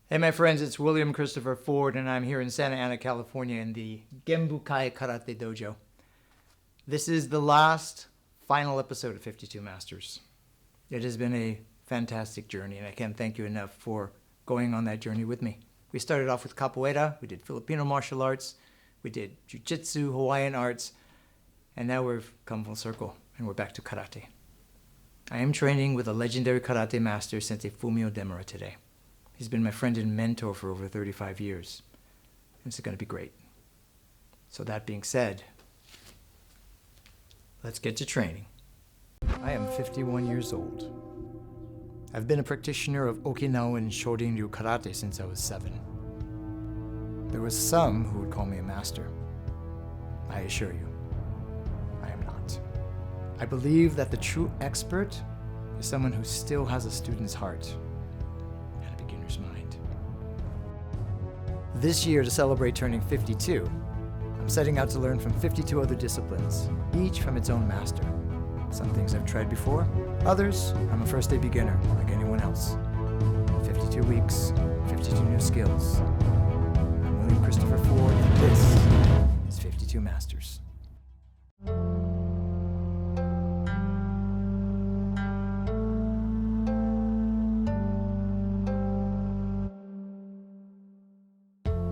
Hey my friends, it's William Christopher Ford and I'm here in Santa Ana, California in the Genbukai Karate Dojo. This is the last, final episode of 52 Masters. It has been a fantastic journey and I can't thank you enough for going on that journey with me. We started off with capoeira, we did Filipino martial arts, we did jiu-jitsu, Hawaiian arts, and now we've come full circle and we're back to karate. I am training with a legendary karate master, Sensei Fumio Demura today. He's been my friend and mentor for over 35 years. This is going to be great. So that being said, let's get to training. I am 51 years old. I've been a practitioner of Okinawan Shorin Karate since I was 7. There was some who would call me a master. I assure you, I am not. I believe that the true expert is someone who still has a student's heart and a beginner's mind. This year, to celebrate turning 52, I'm setting out to learn from 52 other disciplines, each from its own master. Some things I've tried before, others I'm a first-day beginner like anyone else. 52 weeks, 52 new skills. I'm William Christopher Ford, and this is 52 Masters.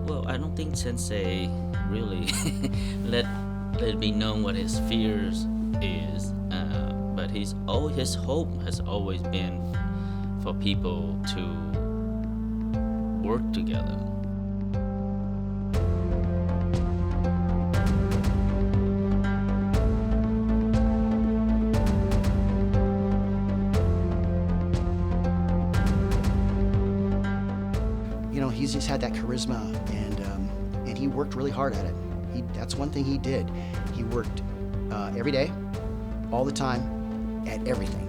Well, I don't think Sensei really let it be known what his fears is, but his hope has always been for people to work together. You know, he's just had that charisma, and he worked really hard at it. That's one thing he did. He worked every day, all the time, at everything.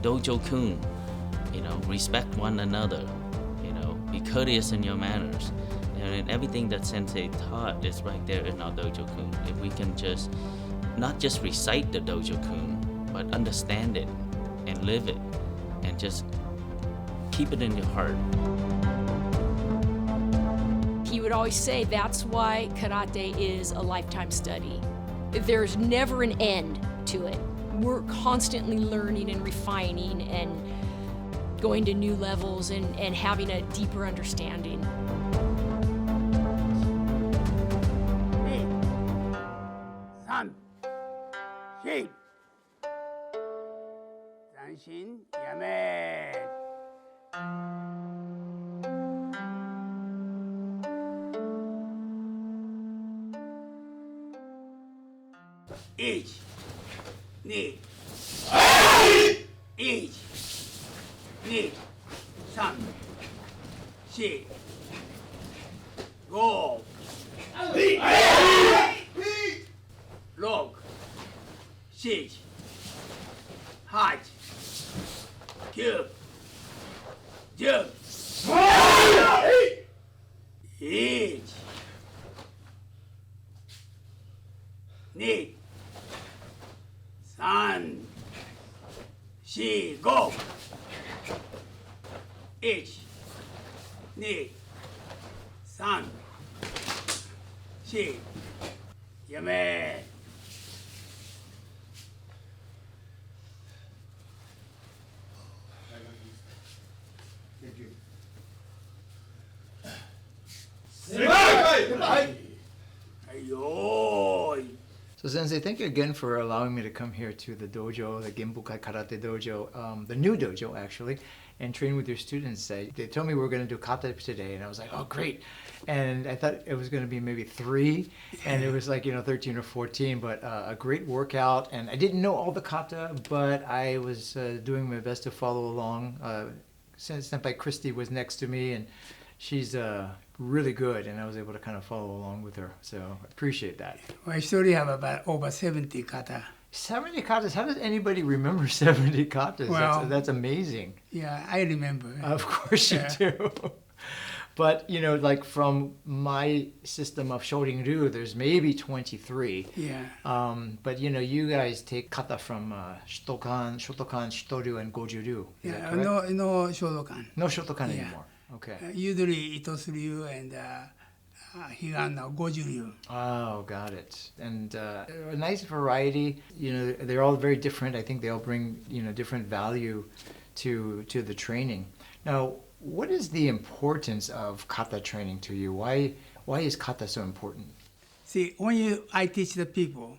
Dojo-kun, respect one another, be courteous in your manners. And everything that Sensei taught is right there in our Dojo-kun. If we can just, not just recite the Dojo-kun, but understand it and live it and just keep it in your heart. He would always say that's why karate is a lifetime study. There's never an end to it. We're constantly learning and refining and going to new levels and having a deeper understanding. So Sensei, thank you again for allowing me to come here to the dojo, the Genbukai Karate Dojo, the new dojo actually, and train with your students. They told me we were going to do kata today, and I was like, oh great. And I thought it was going to be maybe 3, and it was like 13 or 14, but a great workout. And I didn't know all the kata, but I was doing my best to follow along. Senpai Christy was next to me, and she's really good, and I was able to kind of follow along with her. So I appreciate that. I still have about over 70 kata. 70 katas. How does anybody remember 70 katas? Well, that's amazing. Yeah, I remember. Of course you do. But, you know, like from my system of Shorin Ryu, there's maybe 23. Yeah. But, you know, you guys take kata from Shotokan, Shitoryu, and Goju-ryu. Is that correct? No Shodokan. No Shotokan Yeah. anymore. Okay. Usually Itosu-ryu and Higan no Goju-ryu. Oh, got it. And a nice variety. You know, they're all very different. I think they all bring, you know, different value to the training. Now, what is the importance of kata training to you? Why is kata so important? See, I teach the people,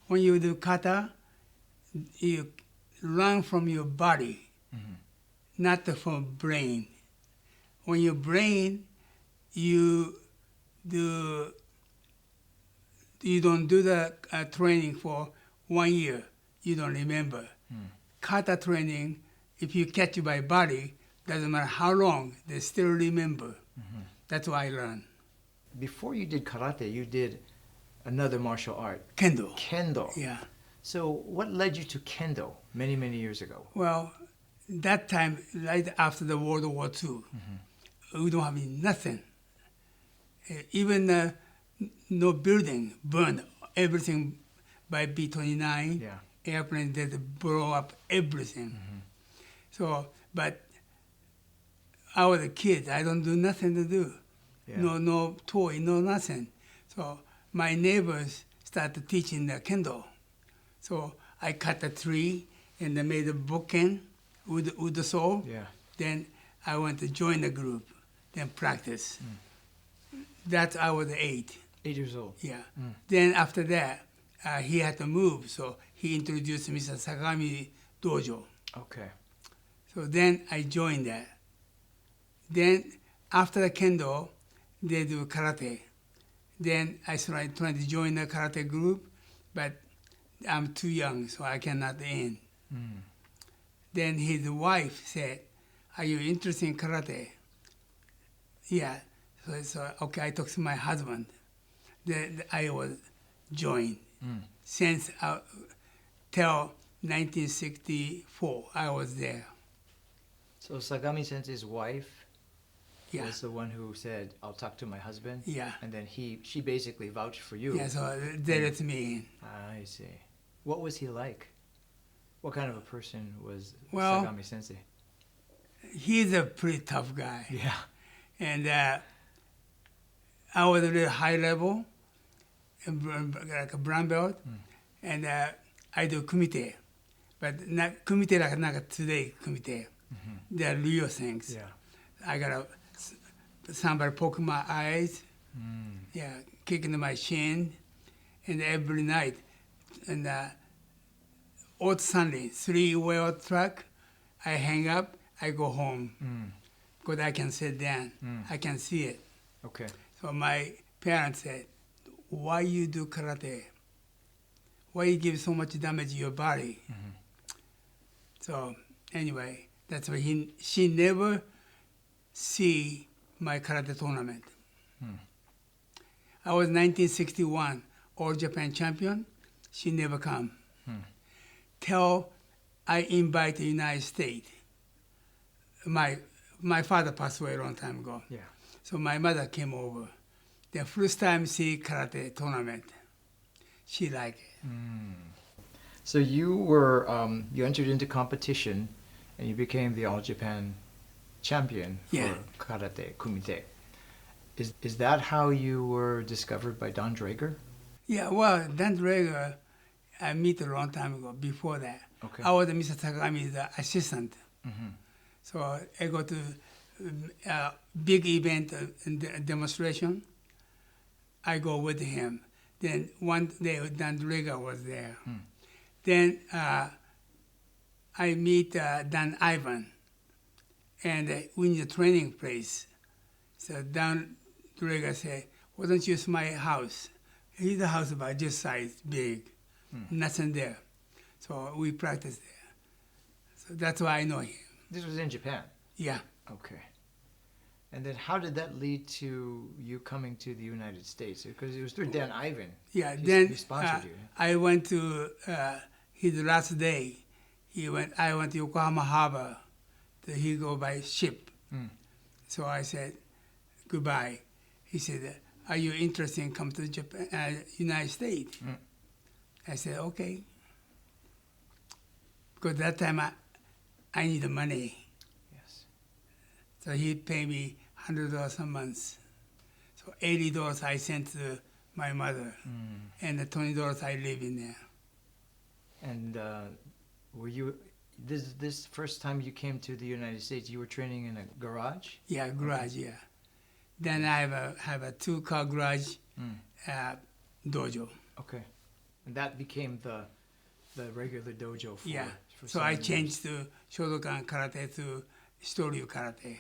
when you do kata, you learn from your body, not from brain. When your brain, you don't do the training for 1 year, you don't remember. Kata training, if you catch it by body, doesn't matter how long, they still remember. That's what I learned. Before you did karate, you did another martial art, Kendo. kendo. Yeah. So what led you to kendo many, many years ago? Well, that time, right after the World War II, we don't have nothing. Even no building burned. Everything by B-29. Yeah. Airplane did blow up everything. So, but I was a kid. I don't do nothing to do. Yeah. No toy, no nothing. So my neighbors started teaching the kendo. So I cut a tree and I made a bookend with the saw. Yeah. Then I went to join the group, then practice. That I was 8. 8 years old. Yeah. Then after that, he had to move, so he introduced Mr. Sagami Dojo. Okay. So then I joined that. Then after the kendo, they do karate. Then I started trying to join the karate group, but I'm too young, so I cannot in. Then his wife said, "Are you interested in karate?" Yeah. So okay, I talked to my husband. Then I was joined. Since till 1964, I was there. So Sagami Sensei's wife Yeah. was the one who said, "I'll talk to my husband." Yeah. And then she basically vouched for you. Yeah, so they let me in. I see. What was he like? What kind of a person was Well- Sagami Sensei? He's a pretty tough guy. Yeah. And I was a little high level, like a brown belt, and I do kumite. But not kumite like not today kumite. They're real things. Yeah. I got somebody poking my eyes, yeah, kicking my shin, and every night, and old Sunday, 3-wheel truck, I hang up, I go home, because I can sit down, I can see it. Okay. So my parents said, "Why you do karate? Why you give so much damage to your body?" So anyway, that's why she never see my karate tournament. I was 1961 All Japan champion. She never come. Till I invite the United States. My father passed away a long time ago. Yeah. So my mother came over. The first time see karate tournament. She liked it. So you were you entered into competition, and you became the All Japan champion for Yeah. karate kumite. Is that how you were discovered by Don Draeger? Yeah, well, Dan Draeger, I met a long time ago. Before that, Okay. I was Mr. Takami's assistant. So I go to a big event demonstration. I go with him. Then one day, Dan Draeger was there. Then I meet Dan Ivan, and we need a training place. So Dan Draeger said, "Why don't you use my house?" His house about this size, big, nothing there. So we practice there. So that's why I know him. This was in Japan. Yeah. Okay. And then how did that lead to you coming to the United States? Because it was through Dan Ivan. Yeah, He then sponsored you. I went to his last day, I went to Yokohama Harbor. He go by ship. So I said, goodbye. He said, are you interested in come to Japan, United States? I said, okay. Because that time I need the money. Yes. So he paid me $100 a month. So $80 I sent to my mother, and the $20 I live in there. And were you this first time you came to the United States? You were training in a garage? Yeah, garage. Yeah. Then I have a 2-car garage dojo. Okay. And that became the regular dojo for Yeah. for So so I many years. changed to Shorin Karate to Storyu Karate.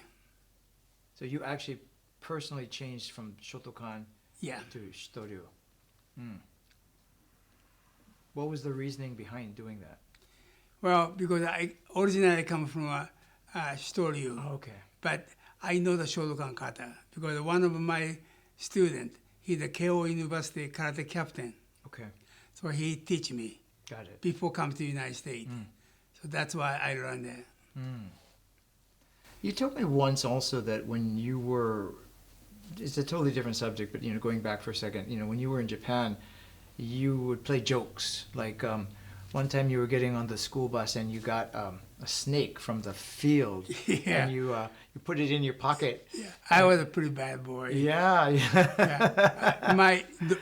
So you actually personally changed from Shotokan Yeah. to Shitoryu. What was the reasoning behind doing that? Well, because I originally come from Storyu, Okay. but I know the Shorin Kata because one of my students, he's the Keio University karate captain. Okay. So he teach me Got it. before come to United States. So that's why I learned that. You told me once also that when you were, it's a totally different subject, but going back for a second, when you were in Japan, you would play jokes. Like one time you were getting on the school bus and you got a snake from the field, Yeah. and you put it in your pocket. Yeah. I was a pretty bad boy. Yeah.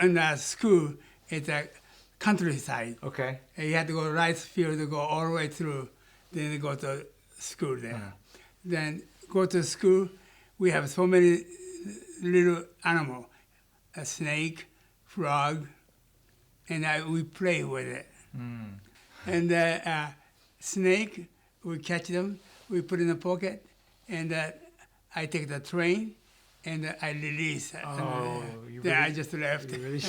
In the school, it's a countryside. Okay. And you had to go rice field to go all the way through, then go to school there. Then go to school, we have so many little animal, a snake, frog, and we play with it. And snake, we catch them, we put in the pocket, and I take the train, and I release. You Then I really- just left. You really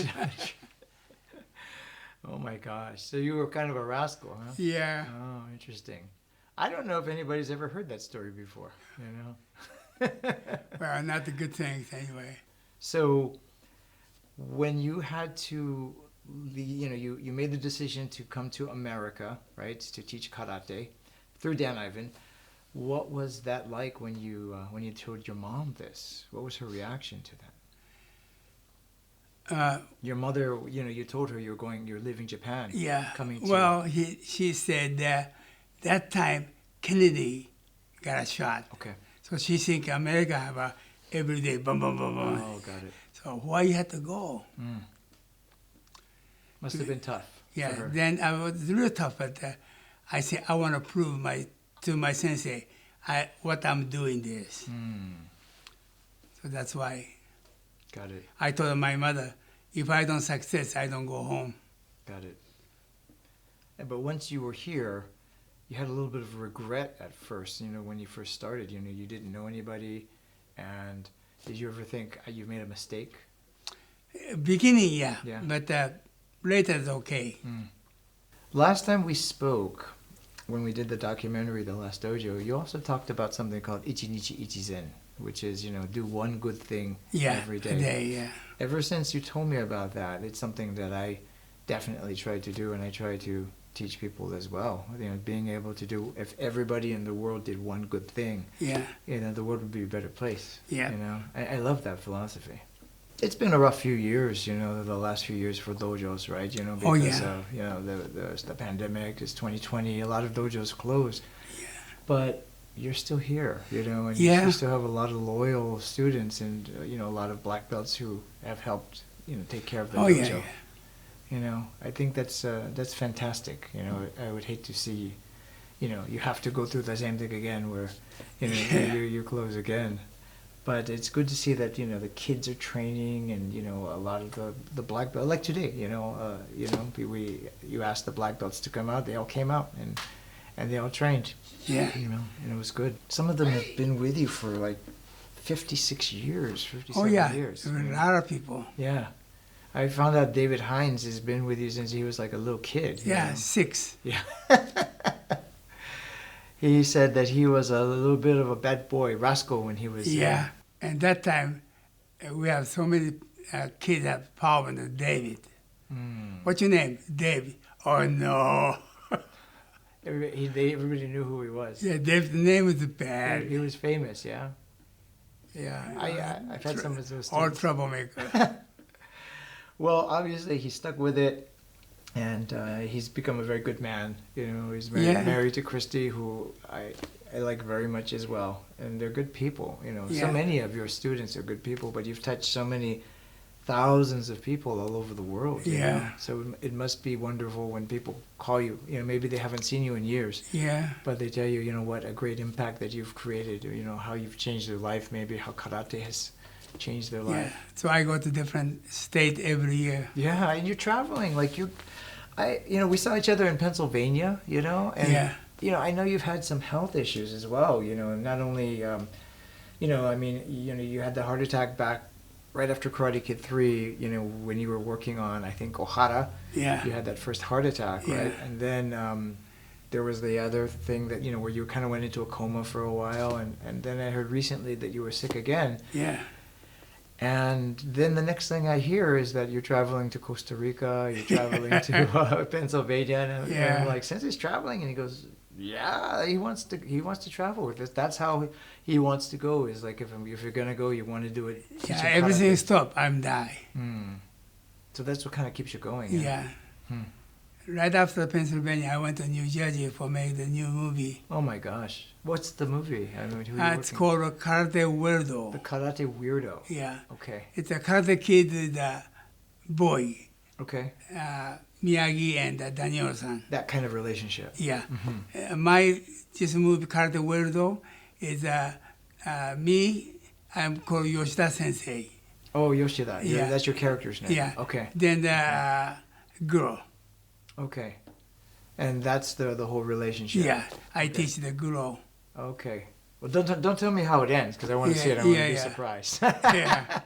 Oh my gosh. So you were kind of a rascal, huh? Yeah. Oh, interesting. I don't know if anybody's ever heard that story before, Well, not the good things anyway. So when you had to, you made the decision to come to America, right, to teach karate through Dan Ivan. What was that like when you told your mom this? What was her reaction to that? Your mother, you told her you're leaving Japan. Yeah. Coming to. Well, she said that time Kennedy got a shot. Okay. So she think America have a every day boom, boom, boom, boom. Oh, got it. So why you had to go? Must have been tough. Yeah. For her. Then I was real tough, but I said I want to prove to my sensei what I'm doing this. So that's why Got it. I told my mother, if I don't success, I don't go home. Got it. But once you were here, you had a little bit of regret at first, when you first started. You didn't know anybody. And did you ever think you made a mistake? Beginning, yeah. Yeah. But later it's okay. Last time we spoke, when we did the documentary, The Last Dojo, you also talked about something called Ichinichi Ichizen, which is, do one good thing every day. A day, yeah. Ever since you told me about that, it's something that I definitely try to do, and I try to teach people as well. Being able to do, if everybody in the world did one good thing, Yeah. the world would be a better place. Yeah. I love that philosophy. It's been a rough few years, the last few years for dojos, right? Because Oh, yeah. of, there's the pandemic, it's 2020, a lot of dojos closed. Yeah. But you're still here, and Yeah. you still have a lot of loyal students and, a lot of black belts who have helped, take care of the Oh, dojo. yeah. I think that's fantastic. I would hate to see, you have to go through the same thing again where, you close again. But it's good to see that, the kids are training and, a lot of the black belts, like today, you asked the black belts to come out, they all came out and they all trained. Yeah. And it was good. Some of them have been with you for like 56 years, 57 Oh, yeah. years. There were a lot of people. Yeah. I found out David Hines has been with you since he was like a little kid. Yeah, 6. Yeah. He said that he was a little bit of a bad boy, rascal, when he was... Yeah. And that time, we have so many kids have power than David. What's your name? David. Oh, no. Everybody knew who he was. Yeah, the name was bad. He was famous, yeah. Yeah. I've had some of those All students. troublemaker. Well, obviously he stuck with it, and he's become a very good man. You know, he's married to Christy, who I like very much as well, and they're good people. You know, so Yeah. many of your students are good people, but you've touched so many thousands of people all over the world. You Yeah. know? So it must be wonderful when people call you. You know, maybe they haven't seen you in years, Yeah. but they tell you, you know, what a great impact that you've created. Or, you know, how you've changed their life. Maybe how karate has changed their Yeah. life. So I go to different state every year. Yeah, and you're traveling like we saw each other in Pennsylvania, you know, and Yeah. you know, I know you've had some health issues as well, you know, and not only, you had the heart attack back right after Karate Kid 3, you know, when you were working on, I think, Ohara, Yeah. you had that first heart attack, right? Yeah. And then there was the other thing that, you know, where you kind of went into a coma for a while, and then I heard recently that you were sick again. Yeah. And then the next thing I hear is that you're traveling to Costa Rica, you're traveling to Pennsylvania, and Yeah. I'm like, Sensei's traveling, and he goes, yeah, he wants to travel with us. That's how he wants to go. Is like if you're gonna go, you want to do it. Yeah, teaching everything karate. stopped. I'm die. So that's what kind of keeps you going. Yeah. Right after Pennsylvania, I went to New Jersey for make the new movie. Oh my gosh, what's the movie? I mean, who are you It's working? called Karate The Weirdo. Karate Weirdo. Yeah. Okay. It's a karate kid with a boy, Okay. Miyagi and Daniel-san. That kind of relationship. Yeah. My just movie Karate Weirdo is me. I'm called Yoshida Sensei. Oh, Yoshida. Yeah. That's your character's name. Yeah. Okay. Then the girl. Okay. And that's the whole relationship. Yeah. I teach the girl. Okay. Well, don't tell me how it ends because I want to Yeah, see it. I want to yeah, be yeah. surprised. Yeah.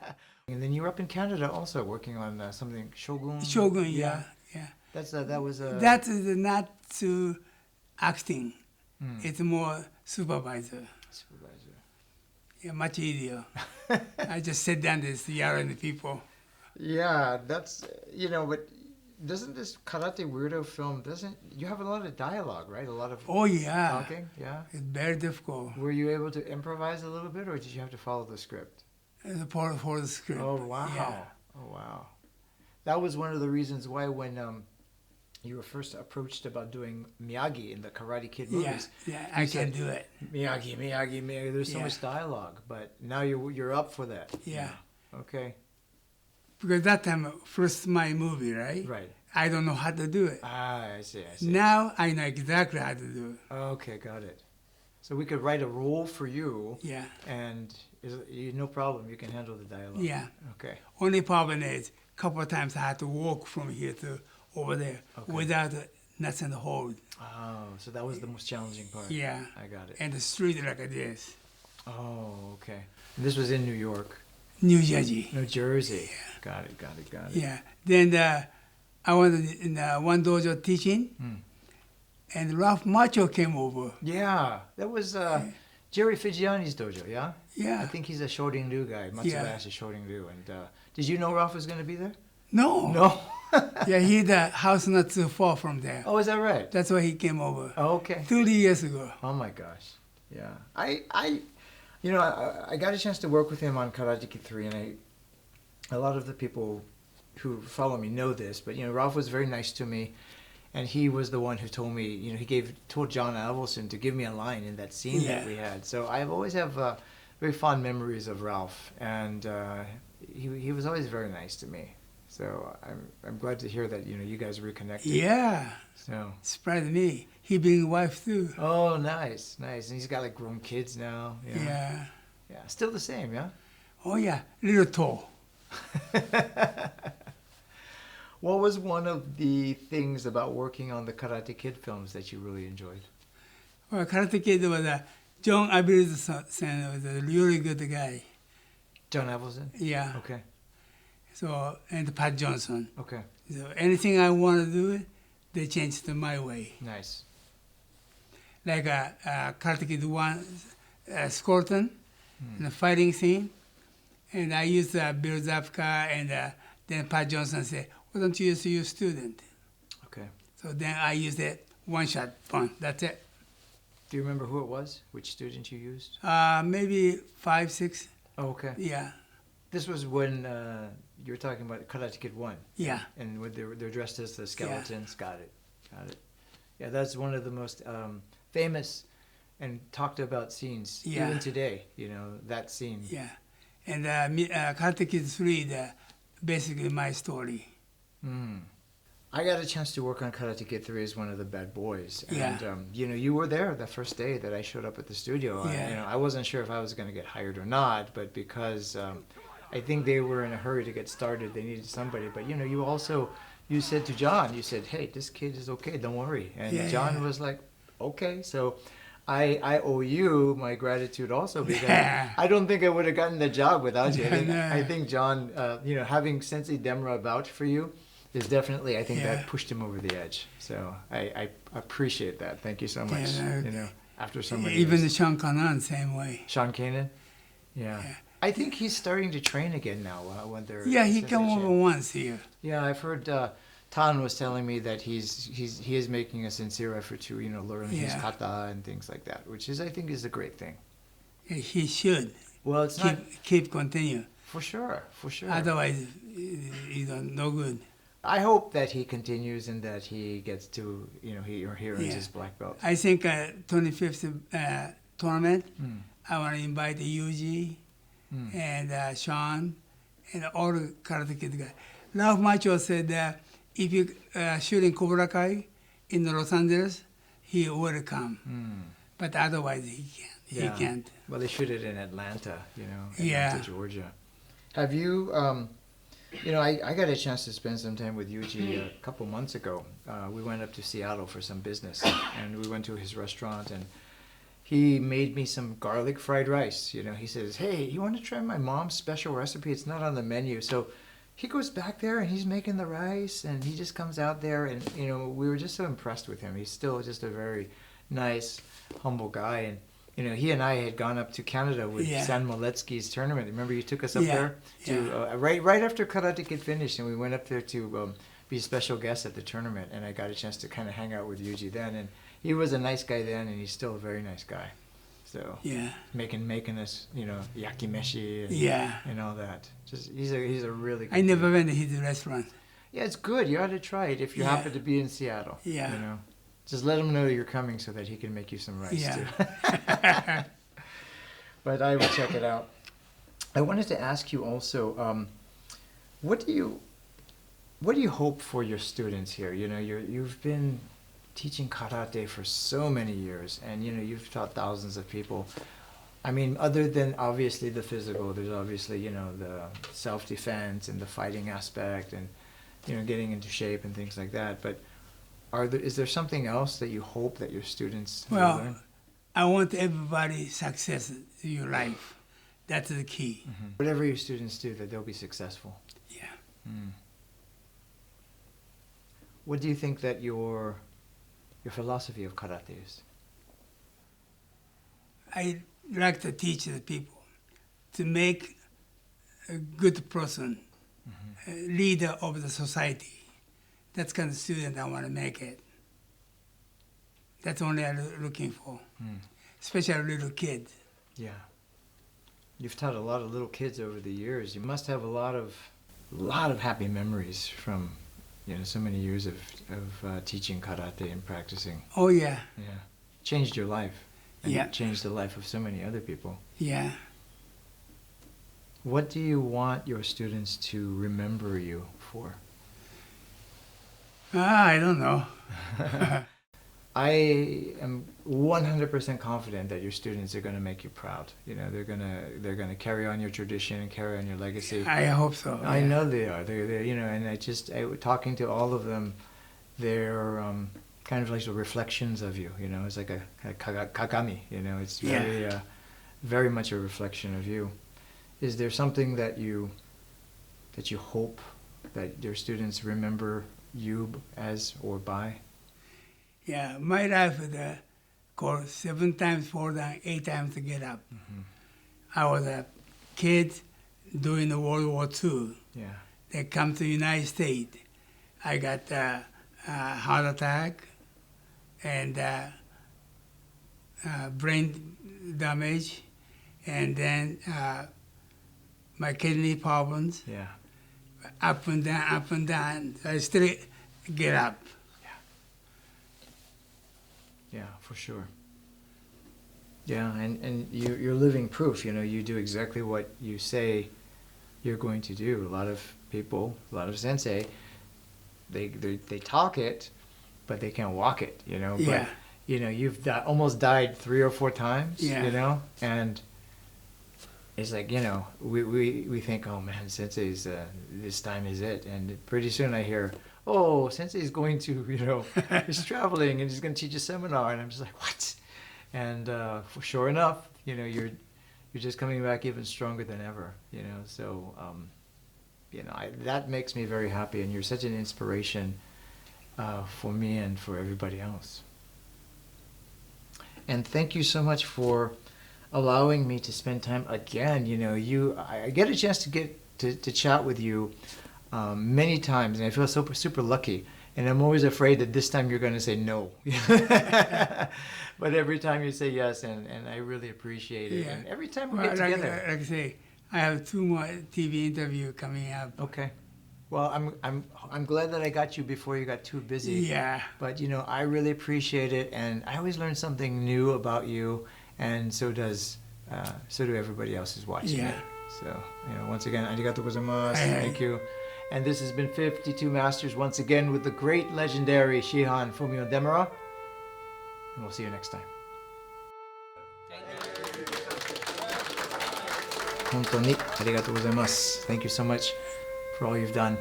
And then you were up in Canada also working on something Shogun. Shogun. Yeah. Yeah. That was a. That is not to acting. It's more supervisor. Supervisor. Yeah, much easier. I just sit down and yell at the people. Yeah, that's but doesn't this Karate Weirdo film you have a lot of dialogue, right? A lot of Oh yeah, talking. Yeah. it's very difficult. Were you able to improvise a little bit, or did you have to follow the script? The part for the script. Oh wow! Yeah. Oh wow! That was one of the reasons why when you were first approached about doing Miyagi in the Karate Kid Yeah, movies. yeah, I can do it. Miyagi. There's so Yeah. much dialogue, but now you're up for that. Yeah, Okay. because that time first my movie, right? Right. I don't know how to do it. I see. Now I know exactly how to do it. Okay, got it. So we could write a role for you, Yeah, and no problem. You can handle the dialogue. yeah. Okay. Only problem is a couple of times I had to walk from here to over there Okay. without nuts and hold. Oh, so that was the most challenging part. Yeah, I got it. and the street like this, Oh, okay. And this was in New York, New Jersey. New Jersey. Got it. Yeah. Then I was in one dojo teaching, and Ralph Macho came over. Yeah, that was Jerry Figiani's dojo, yeah? Yeah. I think he's a Shorin Ryu guy. Yeah. Matsubayashi Shorin Ryu. And did you know Ralph was going to be there? No. No. Yeah, he the house not too far from there. Oh, is that right? That's why he came over. Oh, okay. 30 years ago. Oh my gosh. Yeah. I got a chance to work with him on Karate Kid 3, and a lot of the people who follow me know this, but Ralph was very nice to me, and he was the one who told me, he told John Avildsen to give me a line in that scene that Yeah. we had. So I always have very fond memories of Ralph, and he was always very nice to me. So I'm glad to hear that you guys reconnected. Yeah. So. Surprised me. He bring wife too. Oh, nice. And he's got like grown kids now. Yeah. Yeah, still the same, yeah? Oh yeah, little tall. What was one of the things about working on the Karate Kid films that you really enjoyed? Well, Karate Kid was John Avildsen was a really good guy. John Avildsen? Yeah. Okay. So and Pat Johnson. Okay. So anything I want to do, they changed to my way. Nice. Like Karate Kid 1, Scorton, in the fighting scene. And I used Bill Zabka, and then Pat Johnson said, why don't you use your student? Okay. So then I used it one shot, boom, that's it. Do you remember who it was? Which student you used? Maybe 5, 6, Oh, okay. yeah, This was when you were talking about Karate Kid 1. yeah, And when they're dressed as the skeletons. Got it. Got it. Yeah, that's one of the most famous and talked about scenes Yeah. even today. You know, that scene. yeah. And Karate Kid 3, basically my story. Mm. I got a chance to work on Karate Kid 3 as one of the bad boys. Yeah. And, you know, you were there the first day that I showed up at the studio. Yeah. I wasn't sure if I was going to get hired or not, but because I think they were in a hurry to get started, they needed somebody. But, you know, you said to John, you said, hey, this kid is okay, don't worry. And Yeah, John yeah. was like, okay. So I owe you my gratitude also because Yeah. I don't think I would have gotten the job without you. Yeah. I think John, you know, having Sensei Demura vouch for you is definitely, I think Yeah. that pushed him over the edge. So I appreciate that. Thank you so much. Yeah, you know, after so many Even the years. Sean Kanan, same way. Sean Kanan? Yeah. Yeah. I think he's starting to train again now when they're Yeah, he Sensei come Chin. over once here. Yeah, I've heard Tan was telling me that he is making a sincere effort to, you know, learn his Yeah. kata and things like that, which is, I think, is a great thing. He should Well, it's not keep continue. for sure, for sure. Otherwise, you know, no good. I hope that he continues and that he gets to, you know, he earns Yeah. his black belt. I think 25th tournament, Mm. I want to invite Yuji Mm. and Sean and all the Karate Kid guys. Ralph Macho said that if you shooting Cobra Kai in Los Angeles, he will come. Mm. But otherwise, he can't. Yeah. He can't. Well, they shoot it in Atlanta, you know, Atlanta, Yeah. Georgia. Have you, you know, I got a chance to spend some time with Yuji a couple months ago. We went up to Seattle for some business, and we went to his restaurant, and he made me some garlic fried rice. You know, he says, hey, you want to try my mom's special recipe? It's not on the menu. So he goes back there, and he's making the rice, and he just comes out there, and, you know, we were just so impressed with him. He's still just a very nice, humble guy, and you know, he and I had gone up to Canada with Yeah. San Moletsky's tournament. Remember, you took us up Yeah, there to yeah. right after Karate Kid finished, and we went up there to be a special guest at the tournament. And I got a chance to kind of hang out with Yuji then, and he was a nice guy then, and he's still a very nice guy. So Yeah. making us, you know, yakimeshi and, Yeah. and all that. Just he's a really good I never dude. went to his restaurant. Yeah, it's good. You ought to try it if you Yeah. happen to be in Seattle. Yeah. You know, just let him know you're coming so that he can make you some rice Yeah. too. But I will check it out. I wanted to ask you also, what do you hope for your students here? You know, you've been teaching karate for so many years, and you know you've taught thousands of people. I mean, other than obviously the physical, there's obviously, you know, the self-defense and the fighting aspect, and you know, getting into shape and things like that. But is there something else that you hope that your students will Well, learn? I want everybody success in your life. That's the key. Whatever your students do, that they'll be successful. Yeah. Mm. What do you think that your philosophy of karate is? I like to teach the people to make a good person, a leader of the society. That's kind of student I want to make it. That's only I'm looking for, especially little kids. Yeah. You've taught a lot of little kids over the years. You must have a lot of happy memories from, you know, so many years of teaching karate and practicing. Oh yeah, Yeah. Changed your life. And Yeah. changed the life of so many other people. yeah. What do you want your students to remember you for? I don't know. I am 100% confident that your students are going to make you proud. You know, they're gonna carry on your tradition and carry on your legacy. I hope so. I yeah. know they are. They're you know, and talking to all of them, they're kind of like the reflections of you. You know, it's like a kagami. You know, it's very very much a reflection of you. Is there something that you hope that your students remember you as or by? Yeah, my life is called 7 times fall down, 8 times to get up. I was a kid during the World War II. Yeah. They come to the United States. I got a heart attack, and brain damage, and then my kidney problems, Yeah. up and down, up and down. I still get up. Yeah, for sure. Yeah, and you're living proof. You know, you do exactly what you say you're going to do. A lot of people, a lot of sensei, they talk it, but they can't walk it. You know. Yeah. But, you know, you've almost died 3 or 4 times. Yeah. You know, and it's like, you know, we think, oh man, sensei's this time is it, and pretty soon I hear, oh, sensei's going to, you know, he's traveling and he's going to teach a seminar, and I'm just like, what? And sure enough, you know, you're just coming back even stronger than ever, you know. So, you know, that makes me very happy, and you're such an inspiration for me and for everybody else. And thank you so much for allowing me to spend time again. You know, I get a chance to get to chat with you many times, and I feel super lucky. And I'm always afraid that this time you're going to say no. But every time you say yes, and I really appreciate it. Yeah. And every time we Well, get together. like I say, I have 2 more TV interviews coming up. Okay. Well, I'm glad that I got you before you got too busy. Yeah. But you know, I really appreciate it, and I always learn something new about you, and so do everybody else who's watching Yeah. it. So, you know, once again, arigatou gozaimasu. Aye. Thank you. And this has been 52 Masters once again with the great legendary Shihan Fumio Demura. And we'll see you next time. 本当にありがとうございます. Thank you so much for all you've done.